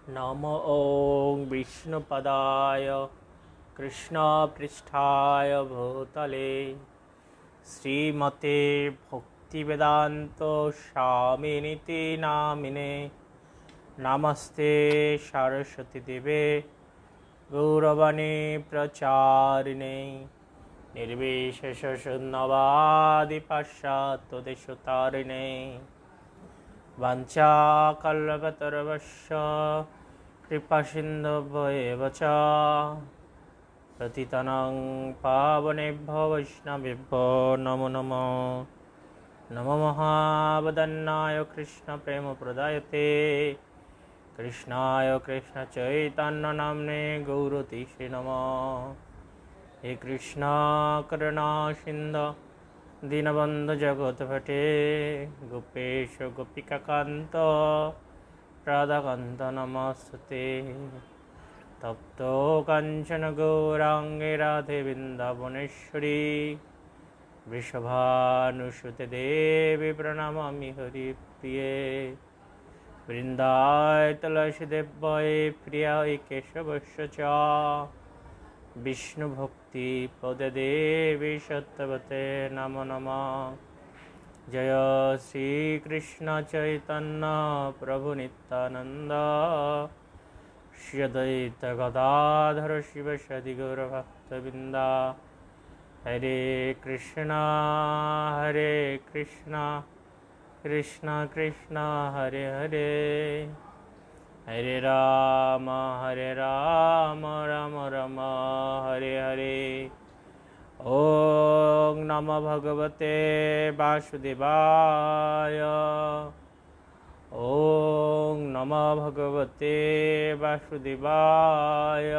नमो ॐ विष्णुपदाय कृष्णपृष्ठाय भूतले श्रीमते भक्तिवेदान्त स्वामिनिति नामिने नमस्ते सरस्वती देवे गौरवाणी प्रचारिणे निर्विशेषशून्यवादी पाश्चात्यदेशतारिणे वाञ्छाकल्पतरुश्च कृपासिन्धुभ्येव च पतितानां पावनेभ्यो वैष्णवेभ्यो नमो नमः। नमो महावदन्नाय कृष्णप्रेमप्रदायते कृष्णाय कृष्णचैतन्यनाम्ने गौरतीसे नमः। हे कृष्ण करुणा सिन्धु दीनबन्धु जगत्पते गोपेश गोपिकान्त राधाकान्त नमस्ते। तप्तो काञ्चन गौराङ्गे राधे वृन्दावनेश्वरी वृषभानुसुते देवी प्रणमामि हरिप्रिये वृन्दाय तुलसीदेव्यै प्रियाय केशवस्य च विष्णुभक्ति पदे देवी सत्यवते नमो नमः। जय श्री कृष्ण चैतन्य प्रभु नित्यानंद श्री अद्वैत गदाधर शिव सदि गौर भक्तवृंद। हरे कृष्णा कृष्ण कृष्ण हरे हरे हरे राम राम राम हरे हरे। ओम नमो भगवते वासुदेवाय। ओम नमो भगवते वासुदेवाय।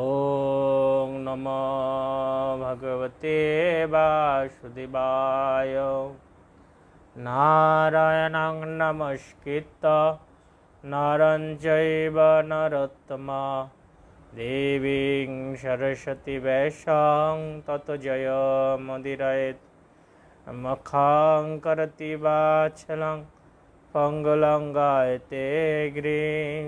ओम नमो भगवते वासुदेवाय। नारायणं नमस्कृत्य नरं चैव नरोत्तमं देवीं सरस्वती व्यासं ततो जयमुदीरयेत्। मखं करोति वाचालं पङ्गुलं गायते गिरिं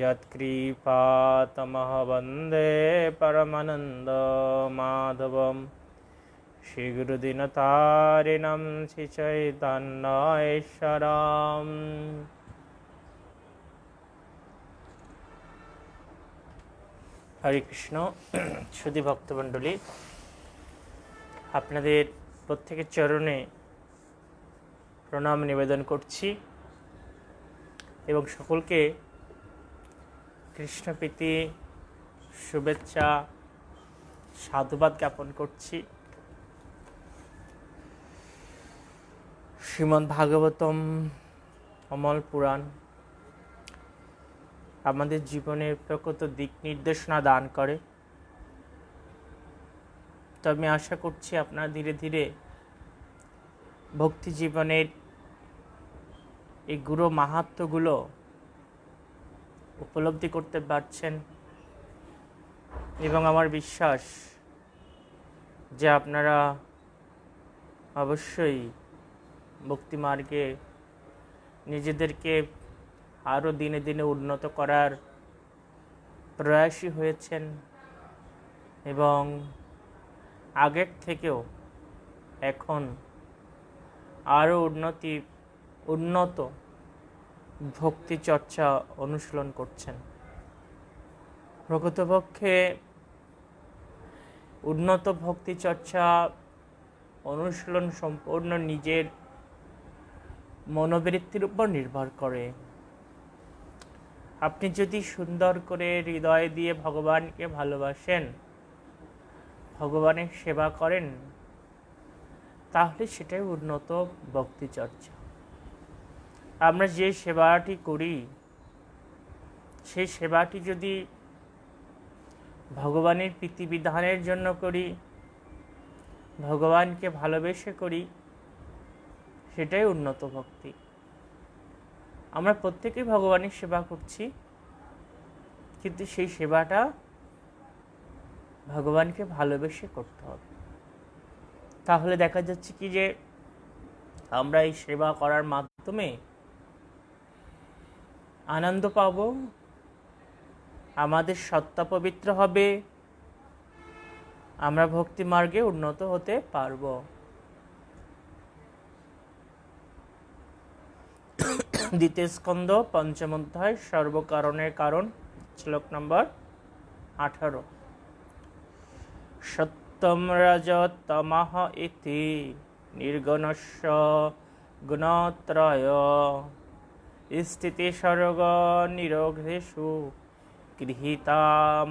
यत्कृपातमहं वन्दे परमानन्दमाधवं। श्रीगुरुदीनतारिणं श्रीचैतन्येश्वरम्। हरे कृष्ण। सुधी भक्तमंडলী, আপনাদের প্রত্যেকের চরণে প্রণাম নিবেদন করছি এবং সকলকে কৃষ্ণপ্রীতি শুভেচ্ছা সাধুবাদ জ্ঞাপন করছি। শ্রীমদ্ ভাগবতম অমল পুরাণ আমাদের জীবনের প্রকৃত দিক নির্দেশনা দান করে। তো আমি আশা করছি আপনারা ধীরে ধীরে ভক্তি জীবনের এই গুরু মাহাত্ম্যগুলো উপলব্ধি করতে পারছেন এবং আমার বিশ্বাস যে আপনারা অবশ্যই ভক্তি মার্গে নিজেদেরকে আরও দিনে দিনে উন্নত করার প্রয়াসী হয়েছেন এবং আগের থেকেও এখন আরও উন্নত ভক্তি চর্চা অনুশীলন করছেন। প্রকৃতপক্ষে উন্নত ভক্তি চর্চা অনুশীলন সম্পূর্ণ নিজের মনোবৃত্তির উপর নির্ভর করে। আপনি যদি সুন্দর করে হৃদয় দিয়ে ভগবানকে ভালোবাসেন, ভগবানের সেবা করেন, তাহলে সেটাই উন্নত ভক্তি চর্চা। আমরা যে সেবাটি করি সেই সেবাটি যদি ভগবানের প্রীতিবিধানের জন্য করি, ভগবানকে ভালোবেসে করি, সেটাই উন্নত ভক্তি। আমরা প্রত্যেকেই ভগবানের সেবা করছি, কিন্তু সেই সেবাটা ভগবানকে ভালোবেসে করতে হবে। তাহলে দেখা যাচ্ছে কি যে আমরা এই সেবা করার মাধ্যমে আনন্দ পাব, আমাদের সত্তা পবিত্র হবে, আমরা ভক্তি মার্গে উন্নত হতে পারব। দ্বিতীয় স্কন্ধ পঞ্চম অধ্যায় সর্বকারণের কারণ, শ্লোক নম্বর 18। সত্যম রজতমঃ ইতি নির্গুণস্য গুণত্রয় স্থিতি সর্গ নিরোধেষু গৃহীতা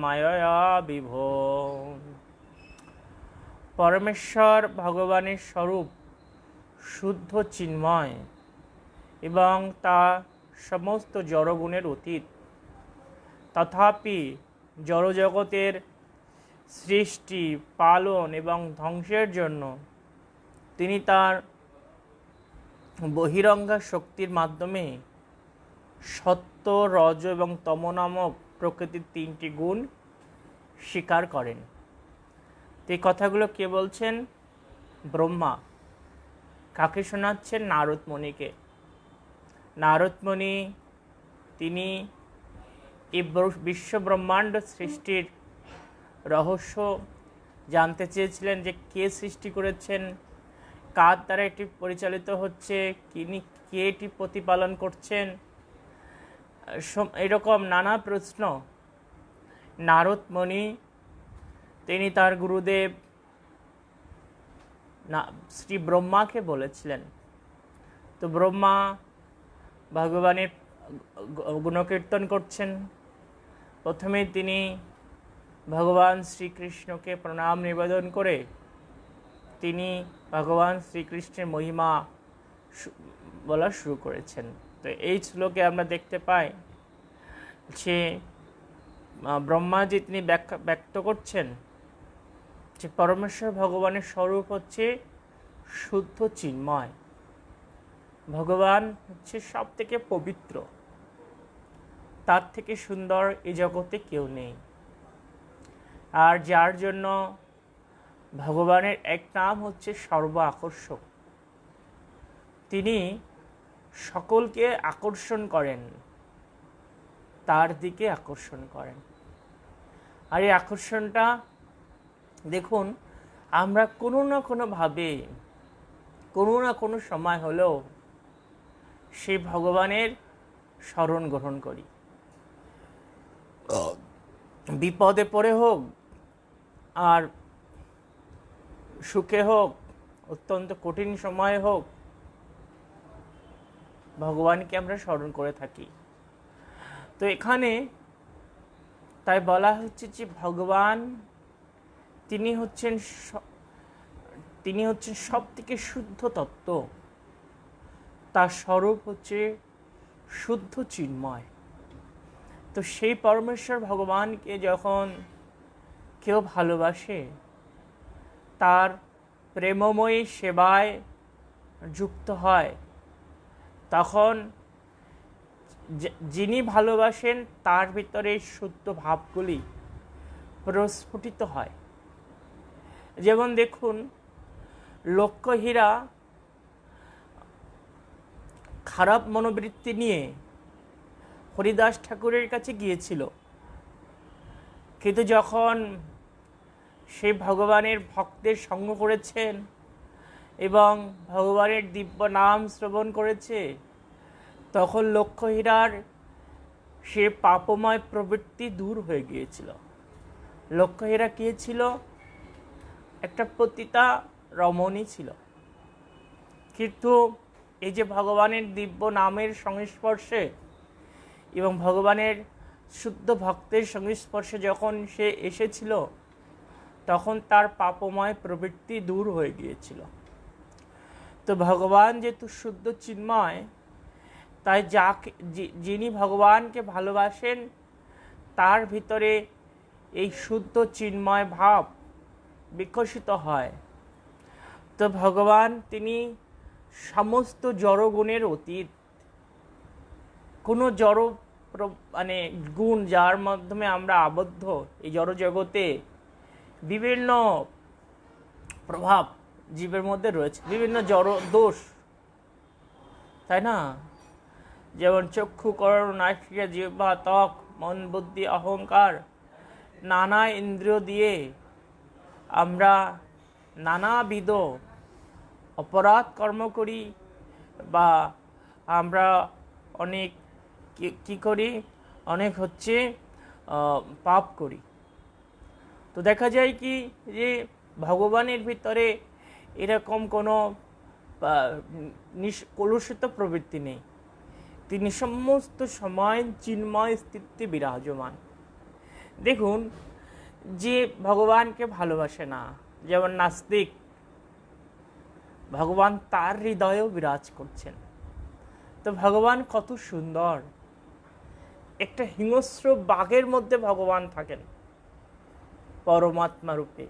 মায়া বিভো। পরমেশ্বর ভগবানের স্বরূপ শুদ্ধ চিন্ময় এবং তা সমস্ত জড়গুণের অতীত। তথাপি জড়জগতের সৃষ্টি, পালন এবং ধ্বংসের জন্য তিনি তার বহিরঙ্গা শক্তির মাধ্যমে সত্য, রজ এবং তম নামক প্রকৃতির 3টি গুণ স্বীকার করেন। এই কথাগুলো কে বলছেন? ব্রহ্মা। কাকে শোনাচ্ছেন? নারদ মুনিকে। নারদ মুনি তিনি এই বিশ্ব ব্রহ্মাণ্ড সৃষ্টির রহস্য জানতে চেয়েছিলেন, যে কে সৃষ্টি করেছেন, কার দ্বারা এটি পরিচালিত হচ্ছে, কে এটি প্রতিপালন করছেন, এরকম নানা প্রশ্ন নারদ মুনি তিনি তার গুরুদেব শ্রী ব্রহ্মাকে বলেছিলেন। তো ব্রহ্মা ভগবানের গুণকীর্তন করছেন। প্রথমে তিনি ভগবান শ্রীকৃষ্ণকে প্রণাম নিবেদন করে তিনি ভগবান শ্রীকৃষ্ণের মহিমা বলা শুরু করেছেন। তো এই শ্লোকে আমরা দেখতে পাই যে ব্রহ্মাজি তিনি ব্যক্ত করছেন যে পরমেশ্বর ভগবানের স্বরূপ হচ্ছে শুদ্ধ চিন্ময়। ভগবান হচ্ছে সব থেকে পবিত্র, তার থেকে সুন্দর এই জগতে কেউ নেই। আর যার জন্য ভগবানের এক নাম হচ্ছে সর্ব আকর্ষক। তিনি সকলকে আকর্ষণ করেন, তার দিকে আকর্ষণ করেন। আর এই আকর্ষণটা দেখুন, আমরা কোনো না কোনোভাবে কোনো না কোনো সময় হলেও সেই ভগবানের শরণ গ্রহণ করি। বিপদে পড়ে হোক আর সুখে হোক, অত্যন্ত কঠিন সময়ে হোক, ভগবানকে আমরা স্মরণ করে থাকি। তো এখানে তাই বলা হচ্ছে যে ভগবান তিনি হচ্ছেন সব থেকে শুদ্ধ তত্ত্ব, তার স্বরূপ হচ্ছে শুদ্ধ চিন্ময়। তো সেই পরমেশ্বর ভগবানকে যখন কেউ ভালোবাসে, তার প্রেমময়ী সেবায় যুক্ত হয়, তখন যিনি ভালোবাসেন তার ভিতরে শুদ্ধ ভাবগুলি প্রস্ফুটিত হয়। যেমন দেখুন, লক্ষ্যহীরা খারাপ মনোবৃত্তি নিয়ে হরিদাস ঠাকুরের কাছে গিয়েছিল, কিন্তু যখন সে ভগবানের ভক্তের সঙ্গ করেছেন এবং ভগবানের দিব্য নাম শ্রবণ করেছে, তখন লক্ষ্যহীরার সে পাপময় প্রবৃত্তি দূর হয়ে গিয়েছিল। লক্ষ্যহীরা কে ছিল? একটা পতিতা রমণী ছিল, কিন্তু এই যে ভগবানের দিব্য নামের সংস্পর্শে এবং ভগবানের শুদ্ধ ভক্তের সংস্পর্শে যখন সে এসেছিল, তখন তার পাপময় প্রবৃত্তি দূর হয়ে গিয়েছিল। তো ভগবান যেহেতু শুদ্ধ চিন্ময়, তাই যিনি ভগবানকে ভালোবাসেন তার ভিতরে এই শুদ্ধ চিন্ময় ভাব বিকশিত হয়। তো ভগবান তিনি সমস্ত জড়গুণের অতীত। কোনো জড় গুণ যার মাধ্যমে আমরা আবদ্ধ, এই জড় জগতে বিভিন্ন প্রভাব জীবের মধ্যে রয়েছে, বিভিন্ন জড় দোষ, তাই না? যেমন চক্ষু, কর্ণ, নাসিকা, জিহ্বা, ত্বক, মন, বুদ্ধি, অহংকার, নানা ইন্দ্রিয় দিয়ে আমরা নানাবিধ অপরাধ কর্ম করি, বা আমরা অনেক কি করি, অনেক পাপ করি। তো দেখা যায় কি যে ভগবানের ভিতরে এরকম কোনো কলুষিত প্রবৃত্তি নেই। তিনি সমস্ত সময় চিন্ময় স্থিতিতে বিরাজমান। দেখুন, যে ভগবানকে ভালোবাসে না, যেমন নাস্তিক, ভগবান তার হৃদয়েও বিরাজ করছেন। তো ভগবান কত সুন্দর! একটা হিংস্র বাঘের মধ্যে ভগবান থাকেন পরমাত্মা রূপে,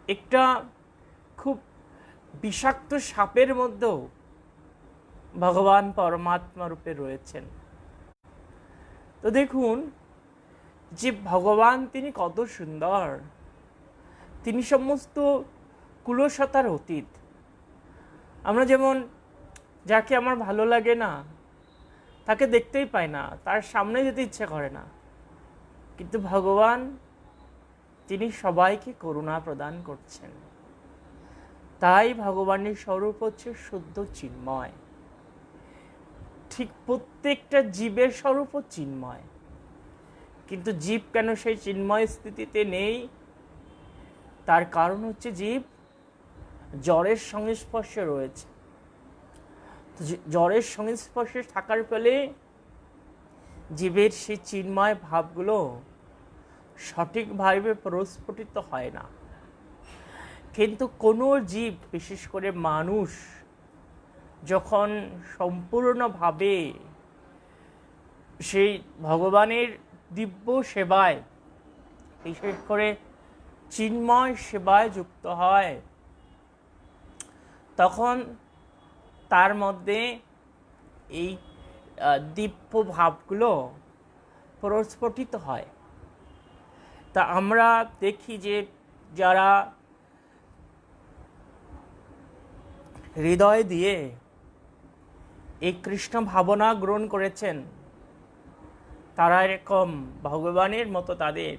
একটা খুব বিষাক্ত সাপের মধ্যেও ভগবান পরমাত্মা রূপে রয়েছেন। তো দেখুন যে ভগবান তিনি কত সুন্দর, তিনি সমস্ত কুলসতার অতীত। আমরা যেমন যাকে আমার ভালো লাগে না তাকে দেখতেই পাই না, তার সামনে যেতে ইচ্ছে করে না, কিন্তু ভগবান তিনি সবাইকে করুণা প্রদান করছেন। তাই ভগবানের স্বরূপ হচ্ছে শুদ্ধ চিন্ময়। ঠিক প্রত্যেকটা জীবের স্বরূপও চিন্ময়, কিন্তু জীব কেন সেই চিন্ময় স্থিতিতে নেই? তার কারণ হচ্ছে জীব জড়ের সংস্পর্শে রয়েছে। জড়ের সংস্পর্শে থাকার ফলে জীবের সেই চিন্ময় ভাবগুলো সঠিকভাবে প্রস্ফুটিত হয় না। কিন্তু কোনো জীব, বিশেষ করে মানুষ, যখন সম্পূর্ণভাবে সেই ভগবানের দিব্য সেবায়, বিশেষ করে চিন্ময় সেবায় যুক্ত হয়, তখন তার মধ্যে এই দিব্য ভাবগুলো প্রস্ফুটিত হয়। তা আমরা দেখি যে যারা হৃদয় দিয়ে এই কৃষ্ণ ভাবনা গ্রহণ করেছেন, তারা এরকম ভগবানের মতো তাদের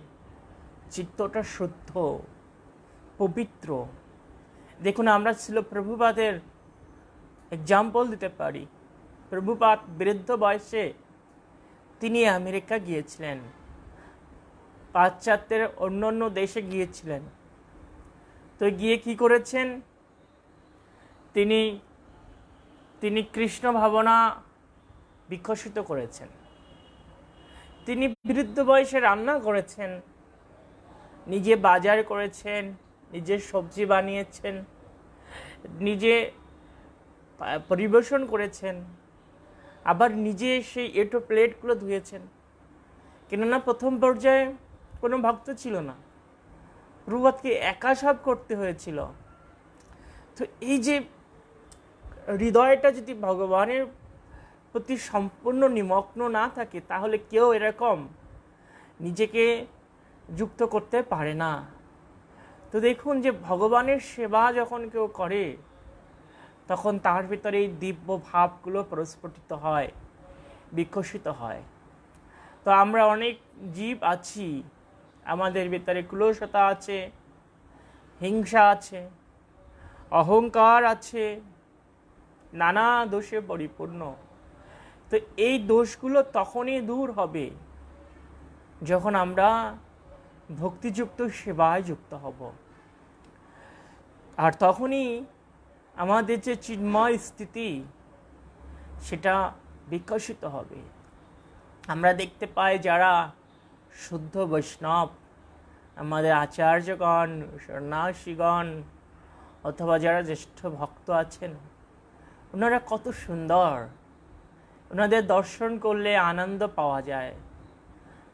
চিত্তটা শুদ্ধ, পবিত্র। দেখুন, আমরা ছিল প্রভুপাদের এক্সাম্পল দিতে পারি। প্রভুপাদ বৃদ্ধ বয়সে তিনি আমেরিকা গিয়েছিলেন, পাশ্চাত্যের অন্য দেশে গিয়েছিলেন। তো গিয়ে কি করেছেন? তিনি কৃষ্ণ ভাবনা বিকশিত করেছেন। তিনি বৃদ্ধ বয়সে রান্না করেছেন, নিজে বাজার করেছেন, নিজে সবজি বানিয়েছেন, নিজে পরিবেশন করেছেন, আবার নিজে সেই এঁটো প্লেটগুলো ধুয়েছেন। কেননা প্রথম পর্যায়ে কোনো ভক্ত ছিল না, প্রভুপাদকে একা সব করতে হয়েছিল। তো এই যে হৃদয়টা যদি ভগবানের প্রতি সম্পূর্ণ নিমগ্ন না থাকে, তাহলে কেউ এরকম নিজেকে যুক্ত করতে পারে না। তো দেখুন যে ভগবানের সেবা যখন কেউ করে, তখন তার ভিতরে এই দিব্য ভাবগুলো প্রস্ফুটিত হয়, বিকশিত হয়। তো আমরা অনেক জীব আছি, আমাদের ভিতরে ক্লোশতা আছে, হিংসা আছে, অহংকার আছে, নানা দোষে পরিপূর্ণ। তো এই দোষগুলো তখনই দূর হবে যখন আমরা ভক্তিযুক্ত সেবায় যুক্ত হব, আর তখনই আমাদের যে চিন্ময় স্থিতি সেটা বিকশিত হবে। আমরা দেখতে পাই যারা শুদ্ধ বৈষ্ণব, আমাদের আচার্যগণ, সন্ন্যাসীগণ, অথবা যারা জ্যেষ্ঠ ভক্ত আছেন, ওনারা কত সুন্দর। ওনাদের দর্শন করলে আনন্দ পাওয়া যায়,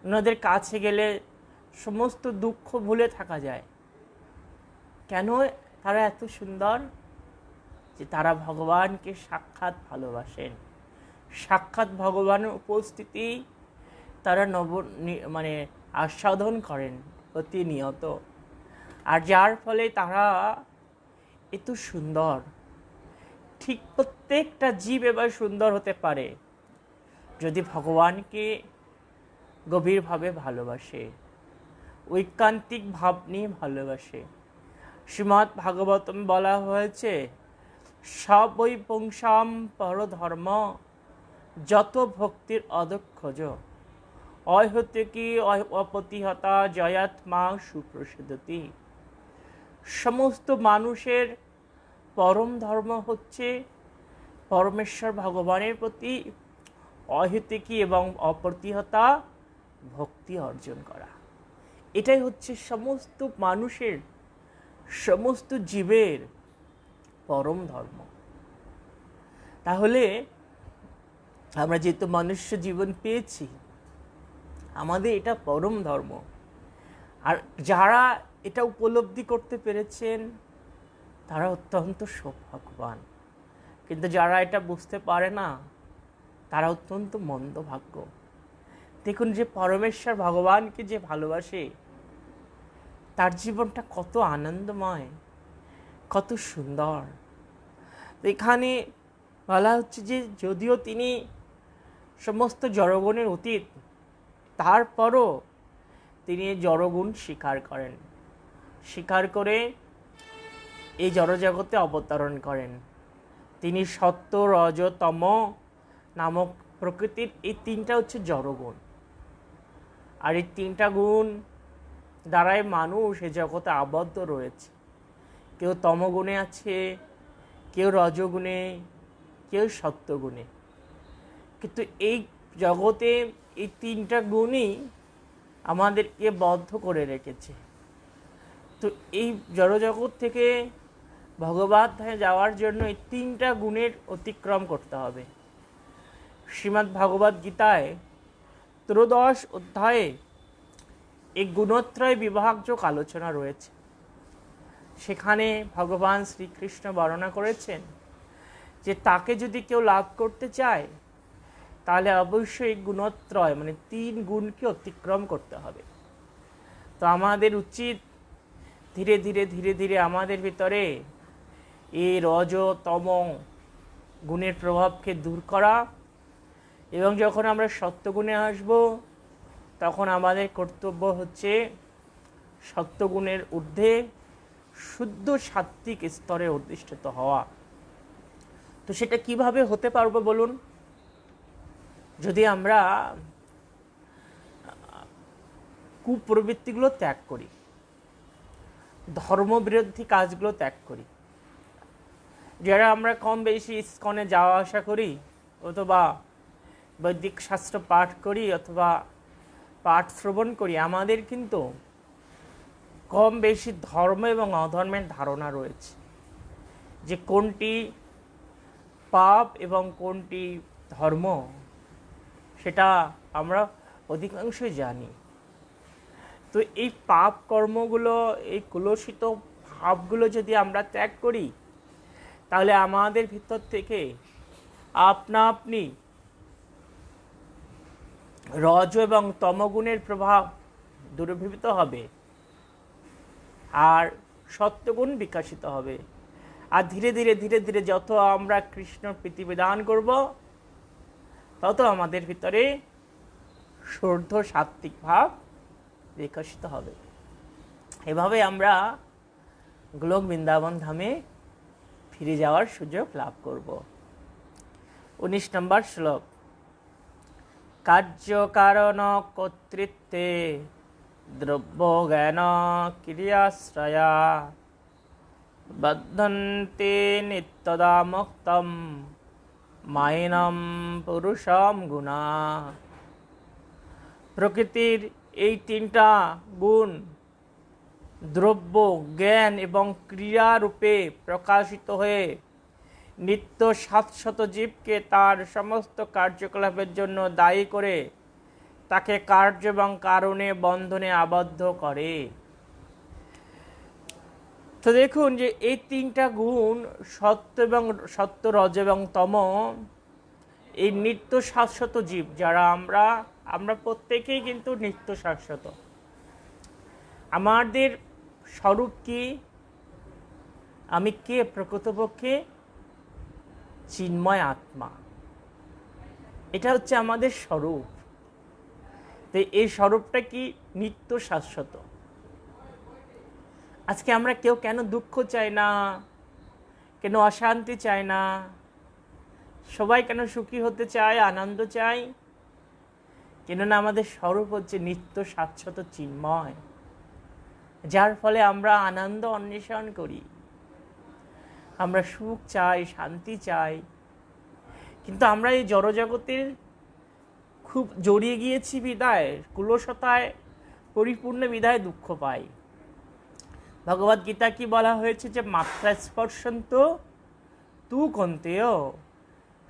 ওনাদের কাছে গেলে সমস্ত দুঃখ ভুলে থাকা যায়। কেন তারা এত সুন্দর? যে তারা ভগবানকে সাক্ষাৎ ভালোবাসেন, সাক্ষাৎ ভগবানের উপস্থিতি তারা আস্বাদন করেন প্রতিনিয়ত। আর যার ফলে তারা এত সুন্দর। ঠিক প্রত্যেকটা জীব এবার সুন্দর হতে পারে যদি ভগবানকে গভীরভাবে ভালোবাসে, ঐকান্তিক ভাব নিয়ে ভালোবাসে। শ্রীমদ্ ভাগবতম বলা হয়েছে, সবই পুংসাম পরধর্ম যত ভক্তির অদক্ষজ অহত্যকি অপতিহতা জয়াত্মা সুপ্রসিদ্ধতি। সমস্ত মানুষের পরম ধর্ম হচ্ছে পরমেশ্বর ভগবানের প্রতি অহেতুকী এবং অপ্রতিহতা ভক্তি অর্জন করা। এটাই হচ্ছে সমস্ত মানুষের, সমস্ত জীবের পরম ধর্ম। তাহলে আমরা যেহেতু মনুষ্য জীবন পেয়েছি, আমাদের এটা পরম ধর্ম। আর যারা এটা উপলব্ধি করতে পেরেছেন তারা অত্যন্ত সৌভাগ্যবান, কিন্তু যারা এটা বুঝতে পারে না তারা অত্যন্ত মন্দভাগ্য। দেখুন, যে পরমেশ্বর ভগবানকে যে ভালোবাসে তার জীবনটা কত আনন্দময়, কত সুন্দর। এখানে বলা হচ্ছে যে যদিও তিনি সমস্ত জড়গুণের অতীত, তারপরও তিনি জড়গুণ স্বীকার করেন, স্বীকার করে এই জড়জগতে অবতরণ করেন। তিনি সত্য, রজ, তম নামক প্রকৃতির এই তিনটা হচ্ছে জড়গুণ। আর এই তিনটা গুণ দ্বারাই মানুষ এই জগতে আবদ্ধ রয়েছে। কেউ তমগুণে আছে, কেউ রজগুণে, কেউ সত্যগুণে। কিন্তু এই জগতে এই তিনটা গুণই আমাদেরকে বদ্ধ করে রেখেছে। তো এই জড়জগৎ থেকে ভগবত ধামে যাওয়ার জন্য এই তিনটা গুণের অতিক্রম করতে হবে। শ্রীমদ্ ভাগবত গীতায় 13 অধ্যায়ে এই গুণত্রয় বিভাগযোগ আলোচনা রয়েছে। সেখানে ভগবান শ্রীকৃষ্ণ বর্ণনা করেছেন যে তাকে যদি কেউ লাভ করতে চায় তাহলে অবশ্যই গুণত্রয় মানে 3 গুণকে অতিক্রম করতে হবে। তো আমাদের উচিত ধীরে ধীরে ধীরে ধীরে আমাদের ভিতরে এই রজ তম গুণের প্রভাবকে দূর করা, এবং যখন আমরা সত্যগুণে আসব তখন আমাদের কর্তব্য হচ্ছে সত্যগুণের ঊর্ধ্বে শুদ্ধ সাত্ত্বিক স্তরে অধিষ্ঠিত হওয়া। তো সেটা কিভাবে হতে পারবো বলুন? যদি আমরা কুপ্রবৃত্তিগুলো ত্যাগ করি, ধর্মবিরোধী কাজগুলো ত্যাগ করি। যারা আমরা কম বেশি ইস্কনে যাওয়া আসা করি, অথবা বৈদিক শাস্ত্র পাঠ করি, অথবা পাঠ শ্রবণ করি, আমাদের কিন্তু কম বেশি ধর্ম এবং অধর্মের ধারণা রয়েছে, যে কোনটি পাপ এবং কোনটি ধর্ম সেটা আমরা অধিকাংশই জানি। তো এই পাপ কর্মগুলো, এই কুলসিত ভাবগুলো যদি আমরা ত্যাগ করি তাহলে আমাদের ভিতর থেকে আপনা আপনি রজ এবং তমগুণের প্রভাব দূরীভূত হবে, আর সত্যগুণ বিকশিত হবে। আর ধীরে ধীরে ধীরে ধীরে যত আমরা কৃষ্ণ প্রীতিবিধান করব তত আমাদের ভিতরে শুদ্ধ সাত্ত্বিক ভাব বিকশিত হবে। এভাবে আমরা গোলক বৃন্দাবন ধামে ফিরে যাওয়ার সুযোগ লাভ করব। 19 নম্বর শ্লোক। কার্য কারণ কর্তৃত্বে দ্রব্য জ্ঞান ক্রিয়াশ্রয়া বদ্ধন্তে নিত্যদা মুক্তম মাইনম পুরুষম গুণা। প্রকৃতির এই তিনটা গুণ দ্রব্য, জ্ঞান এবং ক্রিয়া রূপে প্রকাশিত হয়ে নিত্য শাশ্বত জীবকে তার সমস্ত কার্যকলাপের জন্য দায়ী করে তাকে কার্য এবং কারণে বন্ধনে আবদ্ধ করে। তো দেখুন যে এই তিনটা গুণ সত্য, রজ এবং তম, এই নিত্য শাশ্বত জীব যারা আমরা প্রত্যেকেই কিন্তু নিত্য শাশ্বত। আমাদের স্বরূপ কি? আমি কে প্রকৃতপক্ষে? চিন্ময় আত্মা। এটা হচ্ছে আমাদের স্বরূপ। তো এই স্বরূপটা কি নিত্য শাশ্বত। আজকে আমরা কেউ কেন দুঃখ চাই না, কেন অশান্তি চাই না, সবাই কেন সুখী হতে চায়, আনন্দ চাই? কেননা আমাদের স্বরূপ হচ্ছে নিত্য শাশ্বত চিন্ময়, যার ফলে আমরা আনন্দ অন্বেষণ করি, আমরা সুখ চাই, শান্তি চাই। কিন্তু আমরা এই জড়জগতের খুব জড়িয়ে গিয়েছি বিদায়, কুলসতায় পরিপূর্ণ বিদায় দুঃখ পাই। ভগবদ গীতা কি বলা হয়েছে যে মাত্রা স্পর্শন্ত তু কন্তেয়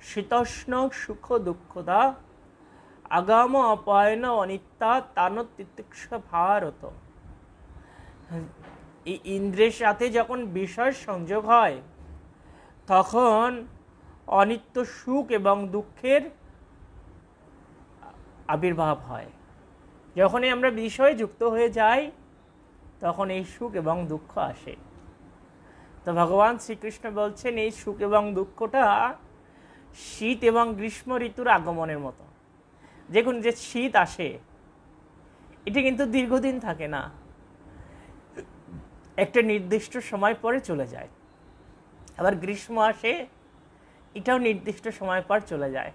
শীতষ্ণ সুখ দুঃখদা আগাম অপায়ন অনিত্যা তান তিতিক্ষ ভারত। এই ইন্দ্রের সাথে যখন বিষয় সংযোগ হয় তখন অনিত্য সুখ এবং দুঃখের আবির্ভাব হয়। যখনই আমরা বিষয়ে যুক্ত হয়ে যাই তখন এই সুখ এবং দুঃখ আসে। তো ভগবান শ্রীকৃষ্ণ বলছেন এই সুখ এবং দুঃখটা শীত এবং গ্রীষ্ম ঋতুর আগমনের মতো। দেখুন, যে শীত আসে এটা কিন্তু দীর্ঘদিন থাকে না, একটা নির্দিষ্ট সময় পরে চলে যায়। আবার গ্রীষ্ম আসে, এটাও নির্দিষ্ট সময় পর চলে যায়।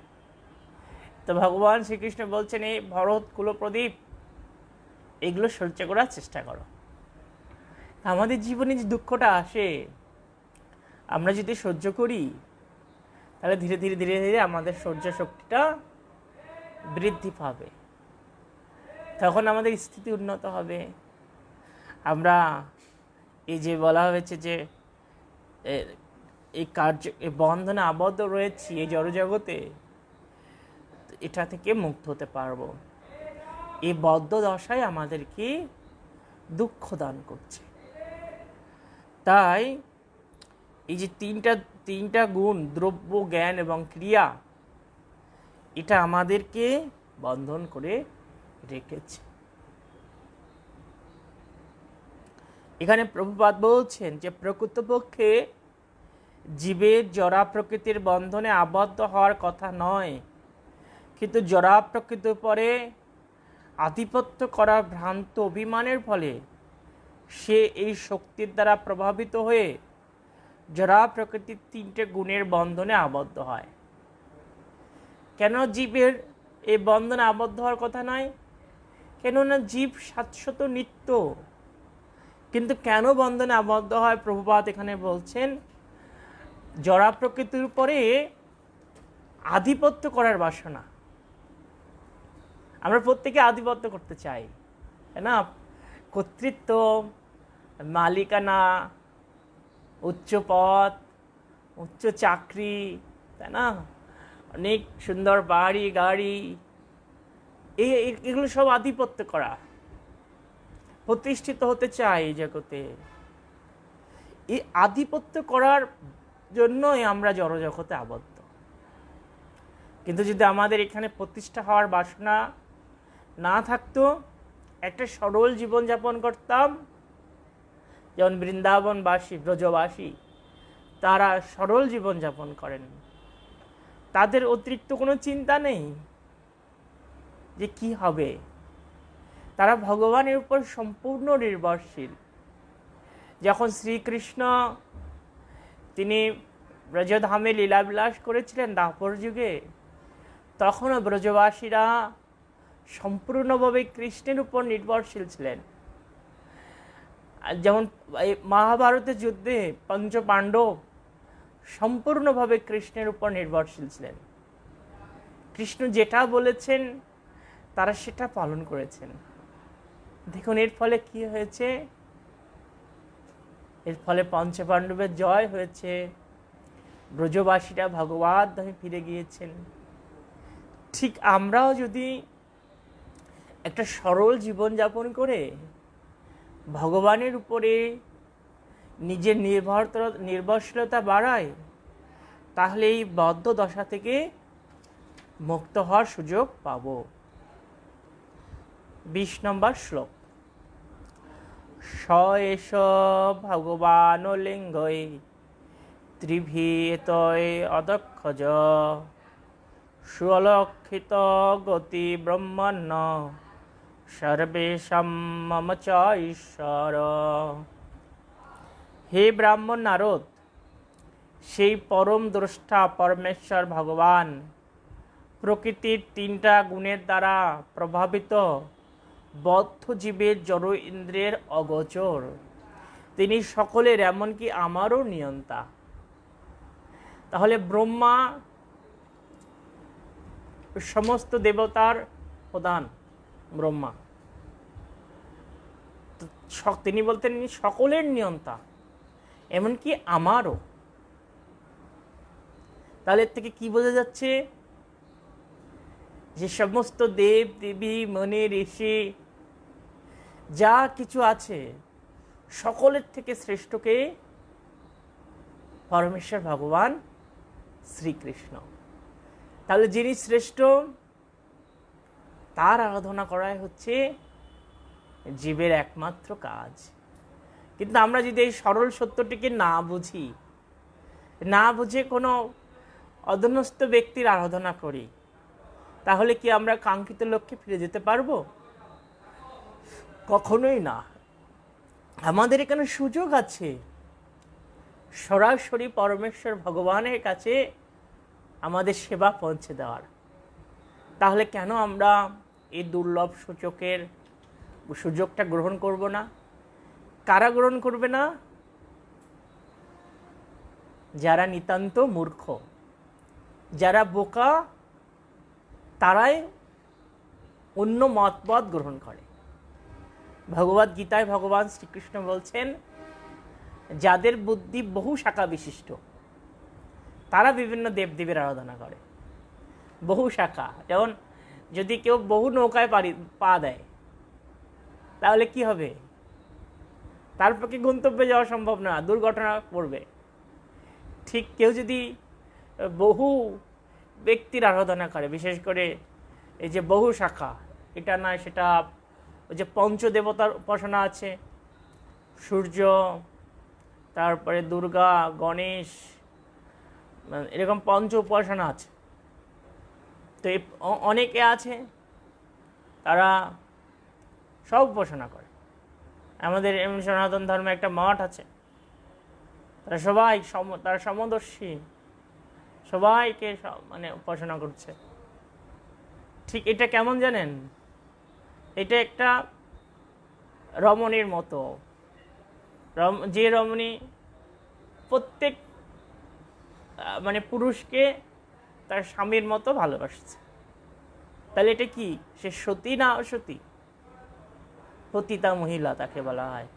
তো ভগবান শ্রীকৃষ্ণ বলছেন এই ভরত কুলপ্রদীপ এগুলো সহ্য করার চেষ্টা করো। আমাদের জীবনে যে দুঃখটা আসে আমরা যদি সহ্য করি তাহলে ধীরে ধীরে ধীরে ধীরে আমাদের সহ্য শক্তিটা বৃদ্ধি পাবে, তখন আমাদের স্থিতি উন্নত হবে। আমরা এই যে বলা হয়েছে যে এই এই বন্ধনে আবদ্ধ রয়েছি এই জড়জগতে, এটা থেকে মুক্ত হতে পারবো। এই বদ্ধ দশায় আমাদেরকে দুঃখ দান করছে। তাই এই যে তিনটা গুণ, দ্রব্য, জ্ঞান এবং ক্রিয়া, এটা আমাদেরকে বন্ধন করে রেখেছে। এখানে প্রভুপাদ বলছেন যে প্রকৃতপক্ষে জীবের জড়া প্রকৃতির বন্ধনে আবদ্ধ হওয়ার কথা নয়, কিন্তু জড়া প্রকৃতির উপরে আধিপত্য করার ভ্রান্ত অভিমানের ফলে সে এই শক্তির দ্বারা প্রভাবিত হয়ে জড়া প্রকৃতির তিনটে গুণের বন্ধনে আবদ্ধ হয়। কেন জীবের এই বন্ধনে আবদ্ধ হওয়ার কথা নয়? কেননা জীব শাশ্বত নিত্য। কিন্তু কেন বন্ধনে আবদ্ধ হয় প্রভুপাদ এখানে বলছেন, জড়া প্রকৃতির উপরে আধিপত্য করার বাসনা। আমরা প্রত্যেকে আধিপত্য করতে চাই, তাই না? কর্তৃত্ব, মালিকানা, উচ্চ পদ, উচ্চ চাকরি, তাই না? অনেক সুন্দর বাড়ি গাড়ি, এগুলো সব আধিপত্য করা। প্রতিষ্ঠিত হতে চাই জগতে। এই আধিপত্য করার জন্যই আমরা জড়জগতে আবদ্ধ। কিন্তু যদি আমাদের এখানে প্রতিষ্ঠা হওয়ার বাসনা না থাকতো, একটা সরল জীবনযাপন করতাম, যেমন বৃন্দাবনবাসী, ব্রজবাসী, তারা সরল জীবনযাপন করেন, তাদের অতিরিক্ত কোনো চিন্তা নেই যে কি হবে। তারা ভগবানের উপর সম্পূর্ণ নির্ভরশীল। যখন শ্রীকৃষ্ণ তিনি ব্রজধামে লীলাবিলাস করেছিলেন দ্বাপর যুগে, তখনও ব্রজবাসীরা সম্পূর্ণভাবে কৃষ্ণের উপর নির্ভরশীল ছিলেন। যেমন মহাভারতের যুদ্ধে পঞ্চ পাণ্ডব সম্পূর্ণভাবে কৃষ্ণের উপর নির্ভরশীল ছিলেন। কৃষ্ণ যেটা বলেছেন তারা সেটা পালন করেছেন। দেখুন এর ফলে কি হয়েছে? এর ফলে পঞ্চপাণ্ডবের জয় হয়েছে, ব্রজবাসীরা ভগবত ধামে ফিরে গিয়েছেন। ঠিক আমরাও যদি একটা সরল জীবনযাপন করে ভগবানের উপরে নিজের নির্ভরশীলতা বাড়াই, তাহলে এই বদ্ধ দশা থেকে মুক্ত হওয়ার সুযোগ পাব। 20 নম্বর শ্লোক। স এষ ভগবান লিঙ্গই ত্রিভীতয় অদক্ষজ সুলক্ষিত গতি ব্রহ্মণ্য সর্বেশাম মম চ ঈশ্বর। হে ব্রাহ্মণ নারদ, সেই পরম দ্রষ্টা পরমেশ্বর ভগবান প্রকৃতির তিনটা গুণের দ্বারা প্রভাবিত বদ্ধ জীবের জড় ইন্দ্রিয়ের অগোচর। তিনি সকলের, এমনকি আমারও নিয়ন্তা। তাহলে ব্রহ্মা সমস্ত দেবতার প্রধান, ব্রহ্মা তিনি বলতেন সকলের নিয়ন্তা, এমনকি আমারও। তাহলে এর থেকে কি বোঝা যাচ্ছে? যে সমস্ত দেব দেবী মনি ঋষি যা কিছু আছে সকলের থেকে শ্রেষ্ঠকে পরমেশ্বর ভগবান শ্রীকৃষ্ণ। তাহলে যিনি শ্রেষ্ঠ তার আরাধনা করাই হচ্ছে জীবের একমাত্র কাজ। কিন্তু আমরা যদি এই সরল সত্যটিকে না বুঝি, না বুঝে কোনো অধস্তন ব্যক্তির আরাধনা করি, তাহলে কি আমরা কাঙ্ক্ষিত লক্ষ্যে ফিরে যেতে পারবো? কখনোই না। আমাদের এখানে সুযোগ আছে সরাসরি পরমেশ্বর ভগবানের কাছে আমাদের সেবা পৌঁছে দেওয়ার। তাহলে কেন আমরা এই দুর্লভ সুযোগটা গ্রহণ করব না? কারা গ্রহণ করবে না? যারা নিতান্ত মূর্খ, যারা বোকা, তারাই অন্য মতবাদ গ্রহণ করে। ভগবদ গীতায় ভগবান শ্রীকৃষ্ণ বলছেন, যাদের বুদ্ধি বহু শাখা বিশিষ্ট তারা বিভিন্ন দেবদেবীর আরাধনা করে। বহু শাখা, যেমন যদি কেউ বহু নৌকায় পা দেয় তাহলে কি হবে? তার পক্ষে গন্তব্যে যাওয়া সম্ভব না, দুর্ঘটনা পড়বে। ঠিক কেউ যদি বহু ব্যক্তির আরাধনা করে, বিশেষ করে এই যে বহু শাখা, এটা নয় সেটা, ওই যে পঞ্চদেবতার উপাসনা আছে, সূর্য, তারপরে দুর্গা, গণেশ, এরকম পঞ্চ উপাসনা আছে। তো এই অনেকে আছে তারা সব উপাসনা করে। আমাদের এমনি সনাতন ধর্মে একটা মঠ আছে, তারা সবাই তারা সমদর্শী, সবাইকে মানে উপাসনা করছে। ঠিক এটা কেমন জানেন? এটা একটা রমণীর মতো, যে রমণী প্রত্যেক মানে পুরুষকে তার স্বামীর মতো ভালোবাসছে। তাহলে এটা কি? সে সতী না অসতী? পতিতা মহিলা তাকে বলা হয়।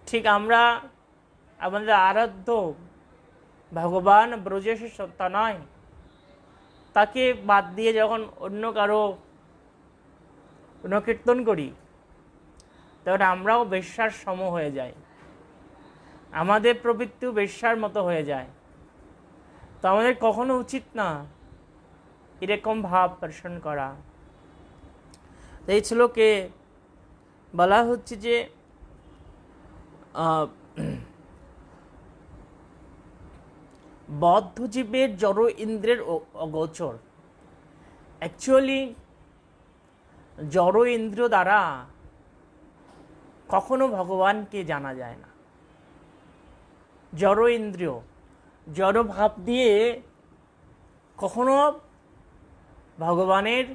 ঠিক আমরা আমাদের আরাধ্য ভগবান ব্রজেশের সত্তা নয়, তাকে বাদ দিয়ে যখন অন্য কারো গুণকীর্তন করি, তখন আমরাও বেশ্যার সম হয়ে যাই, আমাদের প্রবৃত্তিও বেশ্যার মতো হয়ে যায়। তো আমাদের কখনো উচিত না এরকম ভাব পোষণ করা। এই শ্লোকে বলা হচ্ছে যে বদ্ধ জীবের জড় ইন্দ্রের অগোচর। অ্যাকচুয়ালি জড় ইন্দ্রিয় দ্বারা কখনো ভগবানকে জানা যায় না। জড় ইন্দ্রিয়, জড় ভাব দিয়ে কখনো ভগবানের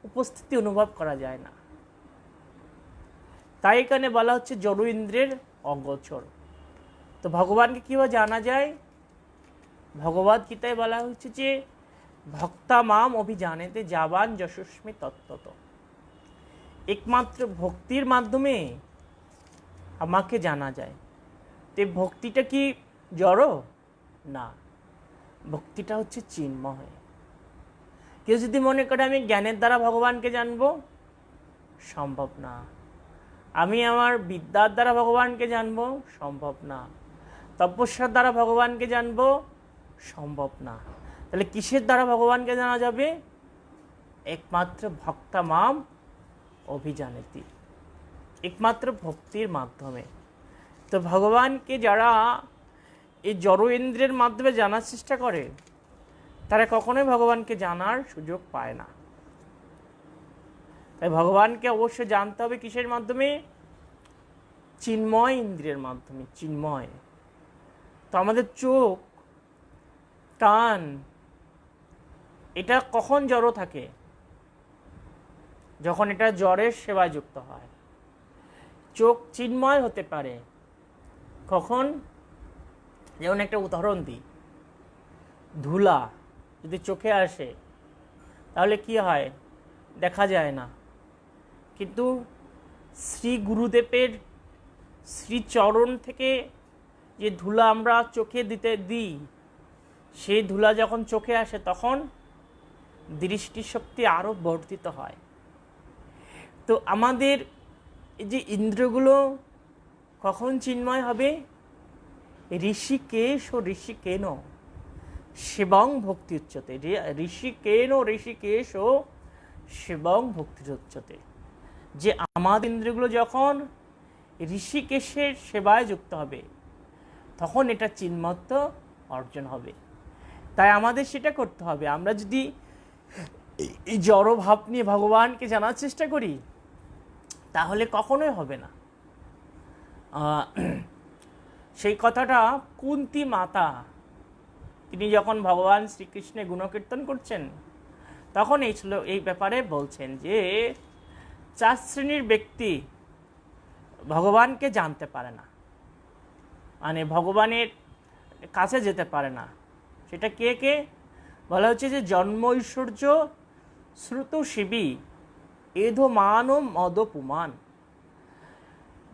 উপস্থিতি অনুভব করা যায় না। তাই এখানে বলা হচ্ছে জড় ইন্দ্রের অগোচর। তো ভগবানকে কীভাবে জানা যায়? ভগবদ গীতায় বলা হচ্ছে যে ভক্তা মাম অভিজানেতে যাবান যশস্মি তত্ত্বত। একমাত্র ভক্তির মাধ্যমে আমাকে জানা যায়। তো ভক্তিটা কি জড়? না, ভক্তিটা হচ্ছে চিন্ময়। কেউ যদি মনে করে আমি জ্ঞানের দ্বারা ভগবানকে জানবো, সম্ভব না। আমি আমার বিদ্যার দ্বারা ভগবানকে জানবো, সম্ভব না। তপস্যার দ্বারা ভগবানকে জানবো, সম্ভব না। তাহলে কিসের দ্বারা ভগবানকে জানা যাবে? একমাত্র ভক্তা মাম অভিজানেতি, একমাত্র ভক্তির মাধ্যমে। তো ভগবানকে যারা এই জড় ইন্দ্রিয়ের মাধ্যমে জানার চেষ্টা করে, তারা কখনোই ভগবানকে জানার সুযোগ পায় না। তাই ভগবানকে অবশ্যই জানতে হবে কিসের মাধ্যমে? চিন্ময় ইন্দ্রিয়ের মাধ্যমে। চিন্ময় তো আমাদের চোখ, কান, এটা কখন জড় থাকে? যখন এটা জড়ের সেবায় যুক্ত হয়। চোখ চিন্ময় হতে পারে কখন? যেমন একটা উদাহরণ দিই, ধুলা যদি চোখে আসে তাহলে কি হয়? দেখা যায় না। কিন্তু শ্রী গুরুদেবের শ্রীচরণ থেকে যে ধুলা আমরা চোখে দিই, সেই ধুলা যখন চোখে আসে তখন দৃষ্টিশক্তি আরও বর্ধিত হয়। তো আমাদের এই যে ইন্দ্রিয়গুলো কখন চিন্ময় হবে? ঋষিকেশ ও ঋষিকেন শিবং ভক্তি উচ্চতে। ঋষিকেশ ও শিবং ভক্তি উচ্চতে। যে আমাদের ইন্দ্রিয়গুলো যখন ঋষিকেশের সেবায় যুক্ত হবে তখন এটা চিন্মত্ব অর্জন হবে। তাই আমাদের সেটা করতে হবে। আমরা যদি এই জড় ভাব নিয়ে ভগবানকে জানার চেষ্টা করি তাহলে কখনোই হবে না। সেই কথাটা কুন্তী মাতা তিনি যখন ভগবান শ্রীকৃষ্ণের গুণকীর্তন করছেন তখন এই ব্যাপারে বলছেন যে 4 শ্রেণীর ব্যক্তি ভগবানকে জানতে পারে না, মানে ভগবানের কাছে যেতে পারে না। সেটা কে কে? বলা হচ্ছে যে জন্ম ঐশ্বর্য শ্রুত শিবী এধো মান মদ পুমান।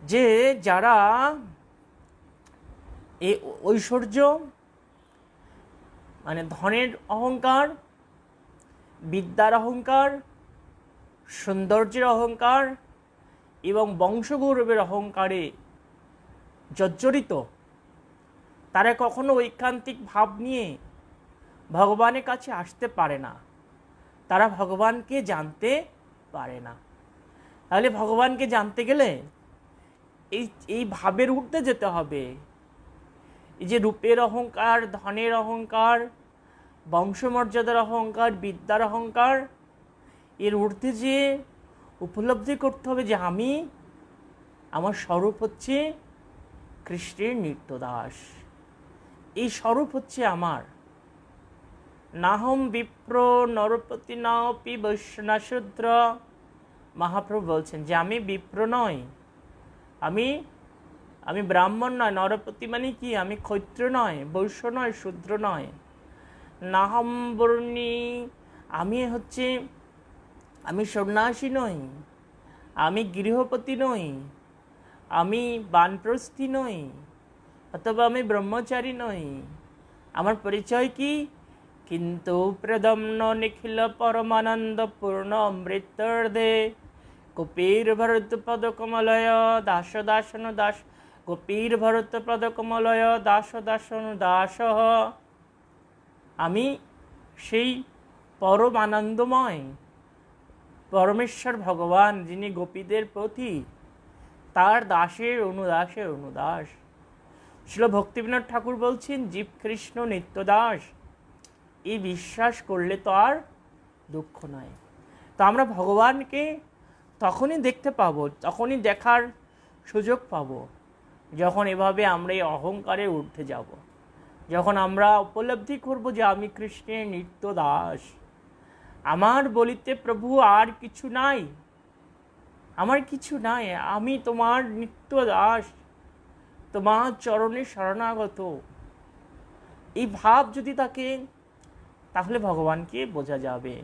যে যারা এই ঐশ্বর্য মানে ধনের অহংকার, বিদ্যার অহংকার, সৌন্দর্যের অহংকার এবং বংশগৌরবের অহংকারে জর্জরিত, তারা কখনো ঐকান্তিক ভাব নিয়ে ভগবানের কাছে আসতে পারে না। তারা ভগবানকে জানতে পারে না। তাহলে ভগবানকে জানতে গেলে এই ভাবের ঊর্ধ্বে যেতে হবে। এই যে রূপের অহংকার, ধনের অহংকার, বংশমর্যাদার অহংকার, বিদ্যার অহংকার, এর ঊর্ধ্বে যে উপলব্ধি করতে হবে যে আমার স্বরূপ হচ্ছে কৃষ্ণের নিত্যদাস। এই স্বরূপ হচ্ছে আমার। নাহম বিপ্র নরপতি নাপি বৈষ্ণাশূদ্র। মহাপ্রভু বলছেন যে আমি বিপ্র নয়, আমি ব্রাহ্মণ নয়। নরপতি মানে কি? আমি ক্ষত্রিয় নয়, বৈশ্য নয়, শূদ্র নয়। নাহম বর্ণী, আমি সন্ন্যাসী নই, আমি গৃহপতি নই, আমি বানপ্রস্থী নই, অথবা আমি ব্রহ্মচারী নই। আমার পরিচয় কি? কিন্তু প্রদম্ন নিখিল পরমানন্দ পূর্ণ অমৃতর্দে গোপীর ভরত পদ কমলয় দাস দাসন দাস। গোপীর ভরত পদ কমলয় দাস দাসন দাস। আমি সেই পরম আনন্দময় পরমেশ্বর ভগবান, যিনি গোপীদের প্রতি, তার দাসের অনুদাস। শ্রীল ভক্তিবিনোদ ঠাকুর বলছেন জীব কৃষ্ণ নিত্যদাস। এই বিশ্বাস করলে তো আর দুঃখ নয়। তো আমরা ভগবানকে তখনই দেখতে পাবো, তখনই দেখার সুযোগ পাবো যখন এভাবে আমরা এই অহংকারে ঊর্ধ্বে যাব, যখন আমরা উপলব্ধি করব যে আমি কৃষ্ণের নিত্য দাস। আমার বলিতে প্রভু আর কিছু নাই, আমার কিছু নাই, আমি তোমার নিত্য দাস, তোমার চরণে শরণাগত। এই ভাব যদি থাকে তাহলে ভগবানকে বোঝা যাবে।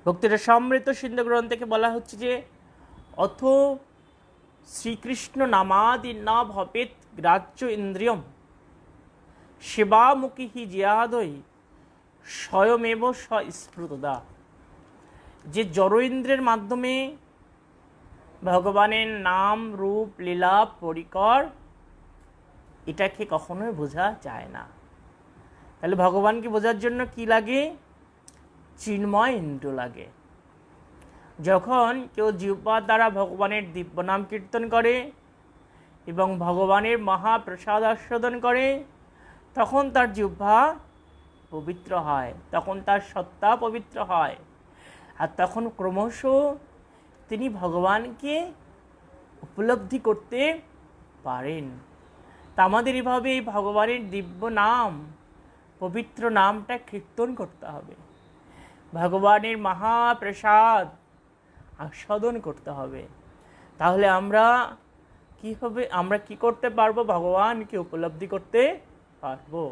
ভক্তিরসামৃত সিন্ধু গ্রন্থ থেকে বলা হচ্ছে যে অথ শ্রীকৃষ্ণ নামাদি না ভবেত গ্রাহ্য ইন্দ্রিয়ম সেবামুখী হি জিয়াদৈ স্বয়মেব স্ফুটদা। যে জড় ইন্দ্রের মাধ্যমে ভগবানের নাম রূপ লীলা পরিকর এটাকে কখনোই বোঝা যায় না। তাহলে ভগবানকে বোঝার জন্য কি লাগে? চিন্ময় ইন্দ্র লাগে। যখন কেউ জিহ্বার দ্বারা ভগবানের দিব্য নাম কীর্তন করে এবং ভগবানের মহাপ্রসাদ আস্বাদন করে, তখন তার জিহ্বা পবিত্র হয়, তখন তার সত্তা পবিত্র হয়, আর তখন ক্রমশ তিনি ভগবানকে উপলব্ধি করতে পারেন। তা আমাদের এভাবে এই ভগবানের দিব্য নাম, পবিত্র নামটা কীর্তন করতে হবে, ভগবানের মহাপ্রসাদ আস্বাদন করতে হবে। তাহলে আমরা কি করতে পারবো? ভগবানকে উপলব্ধি করতে পারবো।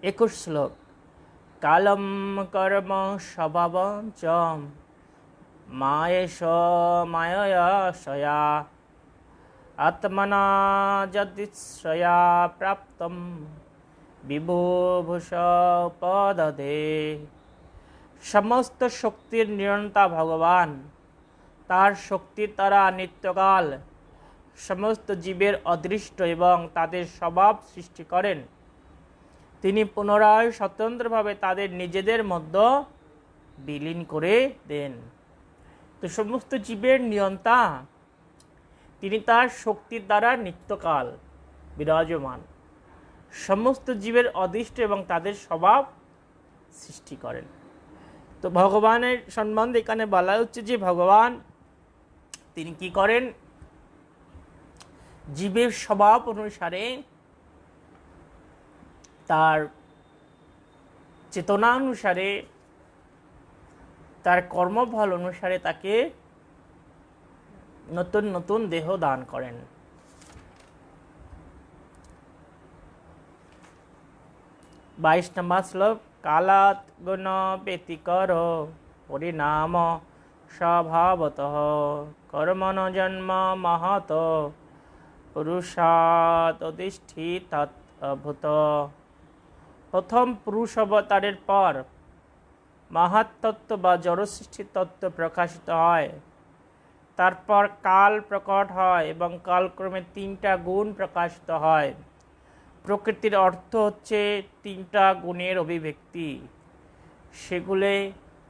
21 শ্লোক। কালম কর্ম স্বভাবঞ্চ মায়েশ মায়য়া আত্মনা যদিশ্রয়া প্রাপ্তম বিভূভূষ পদধে। সমস্ত শক্তির নিয়ন্তা ভগবান, তার শক্তির দ্বারা নিত্যকাল সমস্ত জীবের অদৃষ্ট এবং তাদের স্বভাব সৃষ্টি করেন। তিনি পুনরায় স্বতন্ত্রভাবে তাদের নিজেদের মধ্যে বিলীন করে দেন। তো সমস্ত জীবের নিয়ন্তা তিনি, তার শক্তির দ্বারা নিত্যকাল বিরাজমান, সমস্ত জীবের অদৃষ্ট এবং তাদের স্বভাব সৃষ্টি করেন। তো ভগবানের সম্বন্ধে এখানে বলা হচ্ছে যে ভগবান তিনি কি করেন? জীবের স্বভাব অনুসারে, তার চেতনা অনুসারে, তার কর্মফল অনুসারে তাকে নতুন নতুন দেহ দান করেন। 22 নম্বর শ্লোক। কালাত গুণ ব্যতিকর পরিণাম স্বভাবতঃ কর্মণ জন্ম মহত পুরুষাৎ অধিষ্ঠিতাৎ ভূত। প্রথম পুরুষ অবতারের পর মহাতত্ত্ব বা জড়সৃষ্টির তত্ত্ব প্রকাশিত হয়, তারপর কাল প্রকট হয় এবং কালক্রমে 3টা গুণ প্রকাশিত হয়। প্রকৃতির অর্থ হচ্ছে 3টা গুণের অভিব্যক্তি, সেগুলো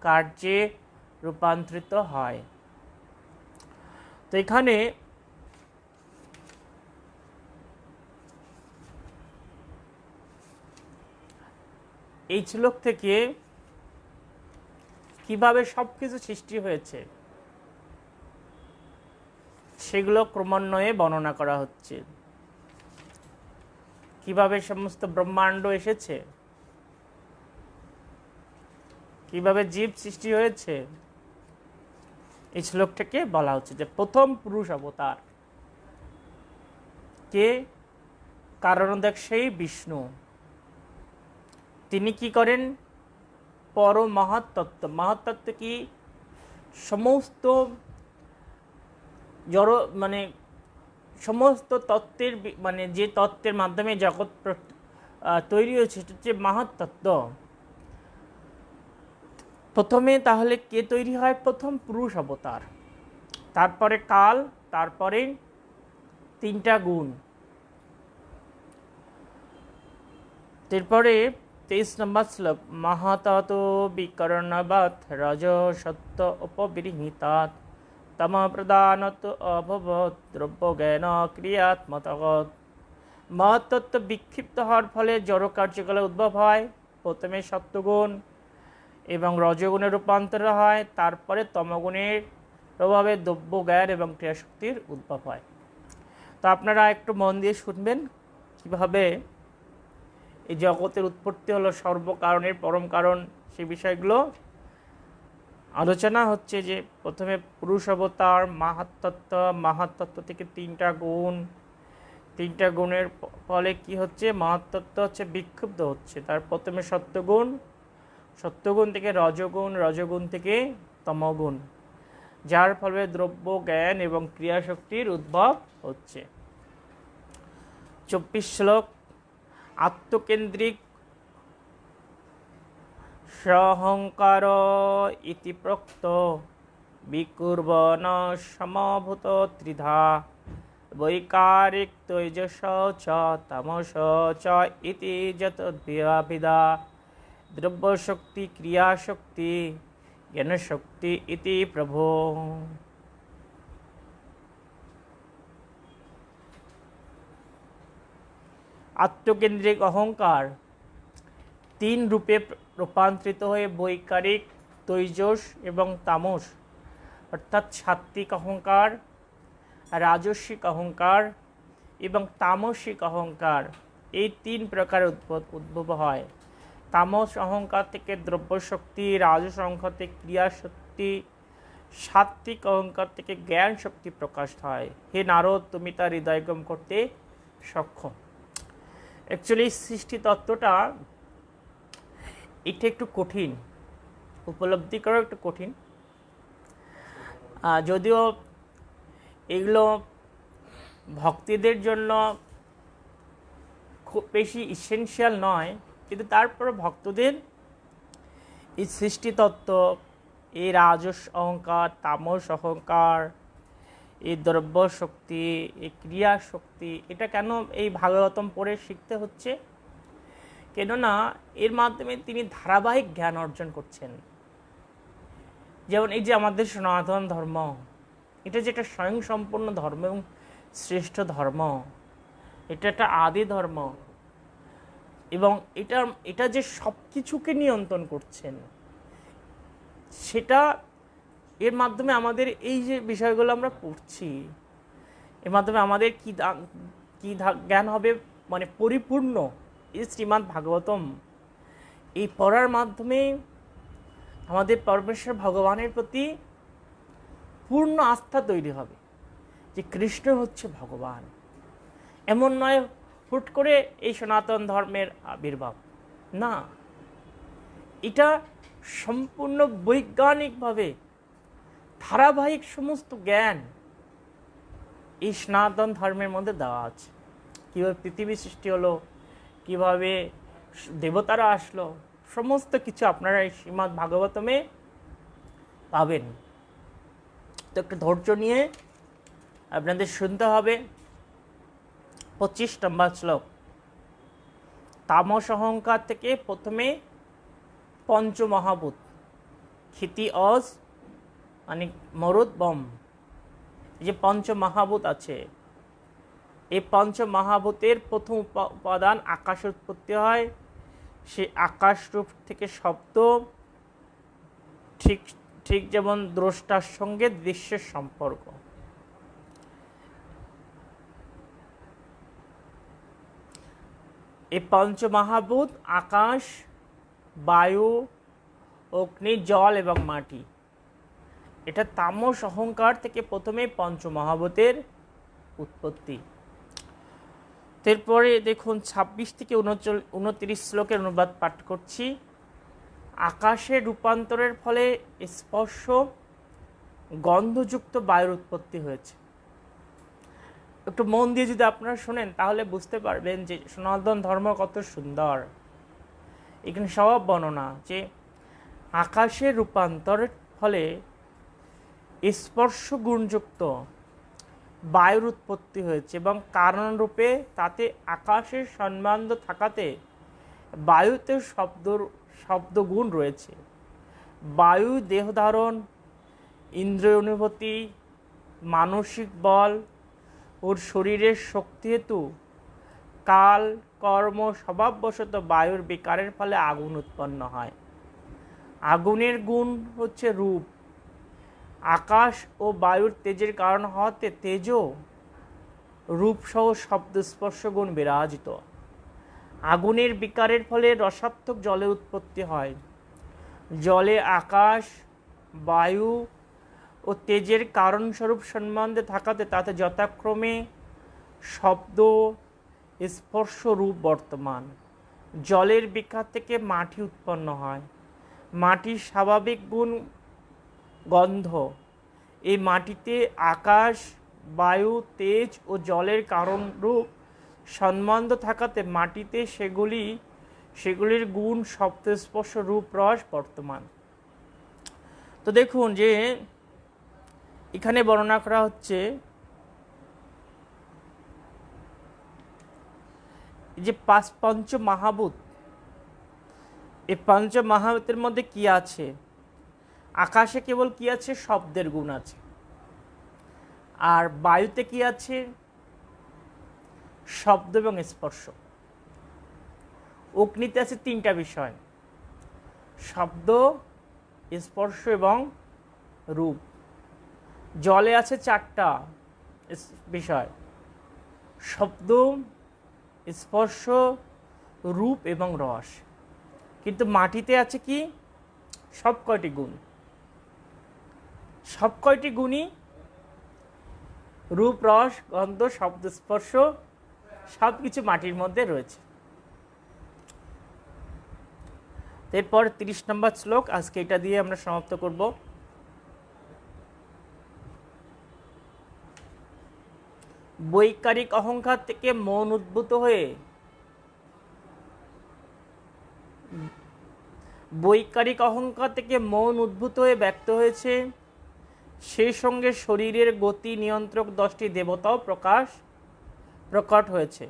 কার্যে রূপান্তরিত হয়। তো এখানে এই শ্লোক থেকে কিভাবে সবকিছু সৃষ্টি হয়েছে সেগুলো ক্রমান্বয়ে বর্ণনা করা হচ্ছে। কিভাবে সমস্ত ব্রহ্মাণ্ড এসেছে, কিভাবে জীব সৃষ্টি হয়েছে, এই শ্লোক থেকে বলা হচ্ছে যে প্রথম পুরুষ অবতার কে? কারণ দেখ সেই বিষ্ণু। তিনি কি করেন? পরম মহাতত্ত্ব। মহাতত্ত্ব কি? সমস্ত জড় সমস্ত তত্ত্বের যে তত্ত্বের মাধ্যমে জগৎ তৈরি হয়েছে সেটা হচ্ছে মহাতত্ত্ব। প্রথমে তাহলে কে তৈরি হয়? প্রথম পুরুষ অবতার, তারপরে কাল, তারপরে 3টা গুণ। তারপরে 23 নম্বর শ্লোক। মহাতত বিকর্ণবৎ রজ সত্য উপবিহিতাৎ তম প্রদানত অভবৎ দ্রব্য জ্ঞান ক্রিয়াত্মতঃ। মহাতত্ত্ব বিক্ষিপ্ত হওয়ার ফলে জড় কার্যকলাপ উদ্ভব হয়। প্রথমে সত্যগুণ এবং রজগুণের রূপান্তর হয়, তারপরে তমগুণের প্রভাবে দ্রব্য জ্ঞান এবং ক্রিয়াশক্তির উদ্ভব হয়। তো আপনারা একটু মন দিয়ে শুনবেন কীভাবে এই জগতের উৎপত্তি হলো, সর্বকারণের পরম কারণ, সেই বিষয়গুলো আলোচনা হচ্ছে। যে প্রথমে পুরুষ অবতার, মাহাত্তত্ত্ব থেকে 3টা গুণ, 3টা গুণের ফলে কি হচ্ছে? মাহাত্তত্ত্ব হচ্ছে বিক্ষুব্ধ হচ্ছে। তার প্রথমে সত্যগুণ থেকে রজগুণ, রজগুণ থেকে তমগুণ, যার ফলে দ্রব্য জ্ঞান এবং ক্রিয়াশক্তির উদ্ভব হচ্ছে। 24 শ্লোক। আত্মকেন্দ্রিক সহংকার ইতি প্রক্ত বিকুর্বন সমভূত ত্রিধা বৈকারিক তৈজস চ তামস চ ইতি যতদ্ভিদা দ্রব্য শক্তি ক্রিয়াশক্তি জ্ঞানশক্তি ইতি প্রভো। আত্মকেন্দ্রিক অহংকার 3 রূপে রূপান্তরিত হয়ে বৈকারিক, তৈজস এবং তামস অর্থাৎ সাত্ত্বিক অহংকার, রাজস্বিক অহংকার এবং তামসিক অহংকার, এই 3 প্রকার উদ্ভব হয়। তামস অহংকার থেকে দ্রব্যশক্তি, রাজস অহংকার থেকে ক্রিয়াশক্তি, সাত্ত্বিক অহংকার থেকে জ্ঞান শক্তি প্রকাশ হয়। হে নারদ, তুমি তার হৃদয়গম করতে সক্ষম। অ্যাকচুয়ালি সৃষ্টি তত্ত্বটা এটা একটু কঠিন, উপলব্ধি করা একটু কঠিন, যদিও এগুলো ভক্তিদের জন্য খুব বেশি ইসেনশিয়াল নয়, কিন্তু তারপর ভক্তদের এই সৃষ্টিতত্ত্ব, এই রাজস অহংকার, তামস অহংকার, এই দ্রব্য শক্তি, এই ক্রিয়া শক্তি, এটা কেন এই ভাগবতম পড়ে শিখতে হচ্ছে? কেননা এর মাধ্যমে তিনি ধারাবাহিক জ্ঞান অর্জন করছেন। যেমন এই যে আমাদের সনাতন ধর্ম, এটা যে একটা স্বয়ংসম্পূর্ণ ধর্ম এবং শ্রেষ্ঠ ধর্ম, এটা একটা আদি ধর্ম, এবং এটা যে সব কিছুকে নিয়ন্ত্রণ করছেন, সেটা এর মাধ্যমে আমাদের এই যে বিষয়গুলো আমরা পড়ছি, এর মাধ্যমে আমাদের কি জ্ঞান হবে, মানে পরিপূর্ণ এই শ্রীমদ্ ভাগবতম এই পড়ার মাধ্যমে আমাদের পরমেশ্বর ভগবানের প্রতি পূর্ণ আস্থা তৈরি হবে যে কৃষ্ণ হচ্ছে ভগবান। এমন নয় হুট করে এই সনাতন ধর্মের আবির্ভাব, না, এটা সম্পূর্ণ বৈজ্ঞানিকভাবে ধারাবাহিক সমস্ত জ্ঞান এই সনাতন ধর্মের মধ্যে দেওয়া আছে। কীভাবে পৃথিবী সৃষ্টি হলো, কীভাবে দেবতারা আসলো, সমস্ত কিছু আপনারা এই শ্রীমদ্ ভাগবতমে পাবেন। তো একটু ধৈর্য নিয়ে আপনাদের শুনতে হবে। 25 নম্বর শ্লোক। তামস অহংকার থেকে প্রথমে পঞ্চমহাভূত, ক্ষিতি অজ মানে মরুদ বম, যে পঞ্চমহাভূত আছে, এই পঞ্চমহাভূতের প্রথম উপাদান আকাশ উৎপত্তি হয়। সেই আকাশ রূপ থেকে শব্দ, ঠিক যেমন দ্রষ্টার সঙ্গে দৃশ্যের সম্পর্ক। এই পঞ্চমহাভূত আকাশ, বায়ু, অগ্নি, জল এবং মাটি, এটা তামস অহংকার থেকে প্রথমে পঞ্চমহাভূতের উৎপত্তি। এরপরে দেখুন 26 থেকে 29 শ্লোকের অনুবাদ পাঠ করছি। আকাশের রূপান্তরের ফলে স্পর্শ গন্ধযুক্ত বায়ুর উৎপত্তি হয়েছে। একটু মন দিয়ে যদি আপনারা শোনেন তাহলে বুঝতে পারবেন যে সনাতন ধর্ম কত সুন্দর। এখানে সব বর্ণনা যে আকাশের রূপান্তরের ফলে স্পর্শ গুণযুক্ত বায়ুর উৎপত্তি হয়েছে, এবং কারণরূপে তাতে আকাশের সম্বন্ধ থাকাতে বায়ুতে শব্দগুণ রয়েছে। বায়ু দেহধারণ, ইন্দ্রিয় অনুভূতি, মানসিক বল ওর শরীরের শক্তি হেতু কাল কর্ম স্বভাববশত বায়ুর বিকারের ফলে আগুন উৎপন্ন হয়। আগুনের গুণ হচ্ছে রূপ। আকাশ ও বায়ুর তেজের কারণ হওয়াতে তেজও রূপসহ শব্দ স্পর্শ গুণ বিরাজিত। আগুনের বিকারের ফলে রসাত্মক জলের উৎপত্তি হয়। জলে আকাশ, বায়ু ও তেজের কারণস্বরূপ সম্বন্ধে থাকাতে তাতে যথাক্রমে শব্দ, স্পর্শ, রূপ বর্তমান। জলের বিকার থেকে মাটি উৎপন্ন হয়। মাটির স্বাভাবিক গুণ গন্ধ। এই মাটিতে আকাশ, বায়ু, তেজ ও জলের কারণ রূপ সম্বন্ধ থাকাতে মাটিতে সেগুলির গুণ শব্দ, স্পর্শ, রূপ, রস বর্তমান। তো দেখুন যে এখানে বর্ণনা করা হচ্ছে যে পঞ্চমহাভূত, এই পঞ্চমহাভূতের মধ্যে কি আছে? আকাশে কেবল কি আছে? শব্দের গুণ আছে। আর বায়ুতে কি আছে? শব্দ এবং স্পর্শ। অগ্নিতে আছে 3টা বিষয়, শব্দ, স্পর্শ এবং রূপ। জলে আছে 4টা বিষয়, শব্দ, স্পর্শ, রূপ এবং রস। কিন্তু মাটিতে আছে কি? সব কয়টি গুণ। সব কয়টি গুণই রূপ, রস, গন্ধ, শব্দ, স্পর্শ সব কিছু মাটির মধ্যে রয়েছে। এরপর 30 নম্বর শ্লোক, আজকে এটা দিয়ে আমরা সমাপ্ত করব। বৈকারিক অহংকার থেকে মন উদ্ভূত হয়ে ব্যক্ত হয়েছে, সেই সঙ্গে শরীরের গতি নিয়ন্ত্রক 10টি দেবতাও প্রকট হয়েছে।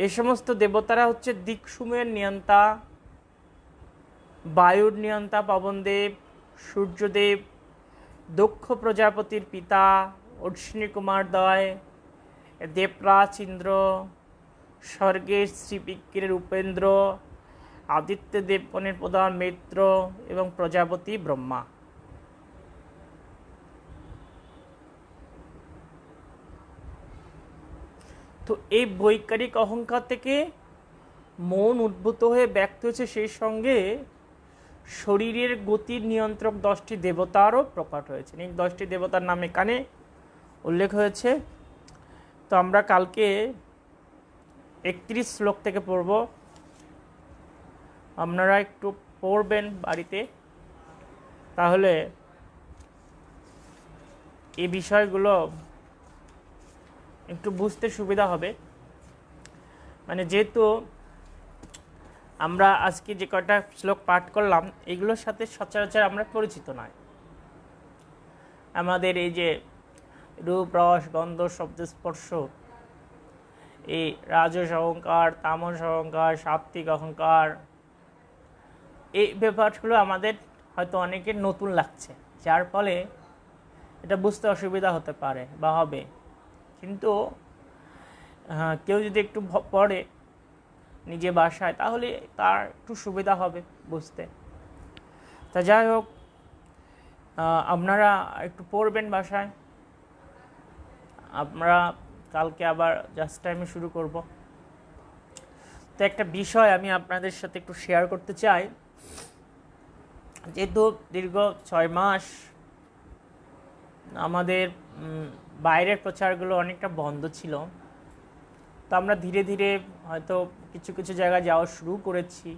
এই সমস্ত দেবতারা হচ্ছে দিকসমূহের নিয়ন্তা, বায়ুর নিয়ন্তা পবনদেব, সূর্যদেব, দক্ষ প্রজাপতির পিতা অশ্বিনী কুমারদ্বয়, দেবরাজ ইন্দ্র, স্বর্গের শ্রীবিক্রের উপেন্দ্র, আদিত্য দেবগণের প্রধান মিত্র এবং প্রজাপতি ব্রহ্মা। তো এই বৈকারিক অহংকার থেকে মন উদ্ভূত হয়ে ব্যক্ত হয়েছে, সেই সঙ্গে শরীরের গতির নিয়ন্ত্রক 10টি দেবতারও প্রকট হয়েছে। এই 10টি দেবতার নাম এখানে উল্লেখ হয়েছে। তো আমরা কালকে 31 শ্লোক থেকে পড়ব। আপনারা একটু পড়বেন বাড়িতে, তাহলে এই বিষয়গুলো একটু বুঝতে সুবিধা হবে। মানে যেহেতু আমরা আজকে যে কয়টা শ্লোক পাঠ করলাম, এগুলোর সাথে সচরাচর আমরা পরিচিত নয়। আমাদের এই যে রূপ, রস, গন্ধ, শব্দ, স্পর্শ, এই রাজস অহংকার, তামস অহংকার, সাত্ত্বিক অহংকার, এই ব্যাপারগুলো আমাদের হয়তো অনেকের নতুন লাগছে, যার ফলে এটা বুঝতে অসুবিধা হতে পারে বা হবে। কিন্তু কেউ যদি একটু পড়ে নিজে বাসায়, তাহলে তার একটু সুবিধা হবে বুঝতে। তা যাই হোক, আপনারা একটু পড়বেন বাসায়। আমরা কালকে আবার জাস্ট টাইমে শুরু করব। তো একটা বিষয় আমি আপনাদের সাথে একটু শেয়ার করতে চাই। যেহেতু দীর্ঘ 6 মাস আমাদের বাইরের প্রচারগুলো অনেকটা বন্ধ ছিল, তো আমরা ধীরে ধীরে হয়তো কিছু কিছু জায়গায় যাওয়া শুরু করেছি,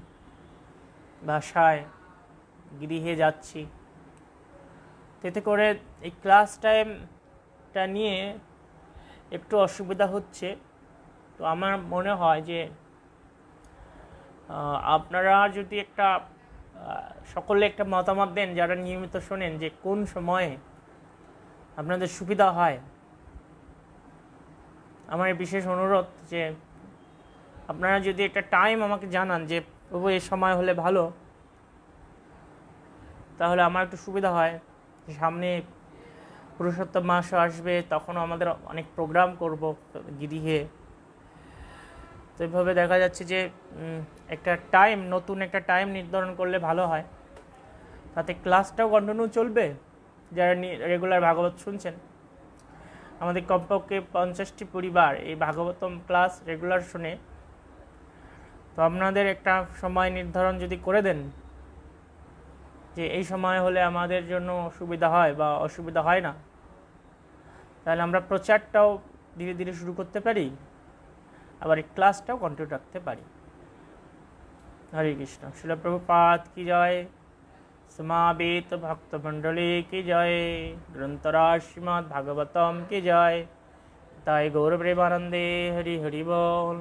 বাসায়, গৃহে যাচ্ছি। এতে করে এই ক্লাস টাইমটা নিয়ে একটু অসুবিধা হচ্ছে। তো আমার মনে হয় যে আপনারা যদি একটা সকলে একটা মতামত দেন, যারা নিয়মিত শোনেন, যে কোন সময়ে আপনাদের সুবিধা হয়। আমার বিশেষ অনুরোধ যে আপনারা যদি একটা টাইম আমাকে জানান যে প্রভু এই সময় হলে ভালো, তাহলে আমার একটু সুবিধা হয়। সামনে পুরুষোত্তম মাসও আসবে, তখনও আমাদের অনেক প্রোগ্রাম করব গৃহে। তো এইভাবে দেখা যাচ্ছে যে নতুন একটা টাইম নির্ধারণ করলে ভালো হয়, তাতে ক্লাসটাও কন্টিনিউ চলবে। যারা রেগুলার ভাগবত শুনছেন, আমাদের কমপক্ষে 50টি পরিবার এই ভাগবতম ক্লাস রেগুলার শুনে। তো আপনাদের একটা সময় নির্ধারণ যদি করে দেন যে এই সময় হলে আমাদের জন্য সুবিধা হয় বা অসুবিধা হয় না, তাহলে আমরা প্রচারটাও ধীরে ধীরে শুরু করতে পারি, আবার এই ক্লাসটাও কন্টিনিউ রাখতে পারি। হরে কৃষ্ণ। শিল প্রভুপাদ কি জয়, समावेत भक्तमंडली की जय, ग्रंथराज श्रीमद् भागवतम की जय। ताई गौर प्रेमानंदे हरि हरि बोल।